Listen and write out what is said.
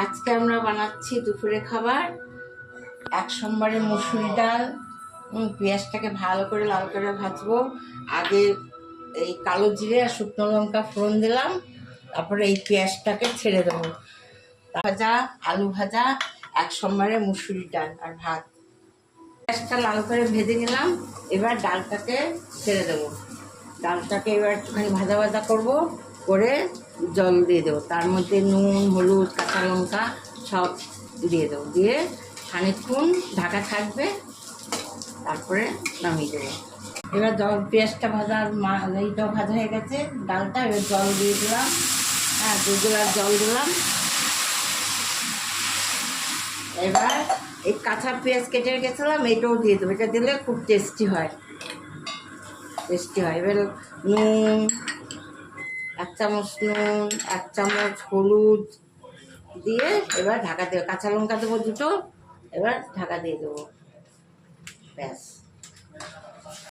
আজকে আমরা বানাচ্ছি দুপুরে খাবার। এক সোমবারে মুসুরি ডাল। পেঁয়াজটাকে ভালো করে লাল করে ভাজবো। আগে এই কালো জিরে আর শুকনো লঙ্কা ফোড়ন দিলাম, তারপরে এই পেঁয়াজটাকে ছেড়ে দেবো। ভাজা আলু ভাজা, এক সোমবারে মুসুরি ডাল আর ভাত। পেঁয়াজটা লাল করে ভেজে নিলাম, এবার ডালটাকে ছেড়ে দেবো। ডালটাকে এবার একটুখানি ভাজা ভাজা করবো, করে জল দিয়ে দেবো। তার মধ্যে নুন, হলুদ, কাঁচা লঙ্কা সব দিয়ে দেবো। দিয়ে খানিকক্ষণ ঢাকা থাকবে, তারপরে নামিয়ে দেবো। এবার জল, পেঁয়াজটা ভাজা, এইটাও ভাজা হয়ে গেছে, ডালটা এবার জল দিয়ে দিলাম। 2 গ্লাস জল দিলাম। এবার এই কাঁচা পেঁয়াজ কেটে রেখেছিলাম, এইটাও দিয়ে দেবো। এটা দিলে খুব টেস্টি হয়। এবার নুন, 1 চামচ নুন, 1 চামচ হলুদ দিয়ে এবার ঢাকা দেবো। কাঁচা লঙ্কা দেবো 2টো, এবার ঢাকা দিয়ে দেবো। ব্যাস।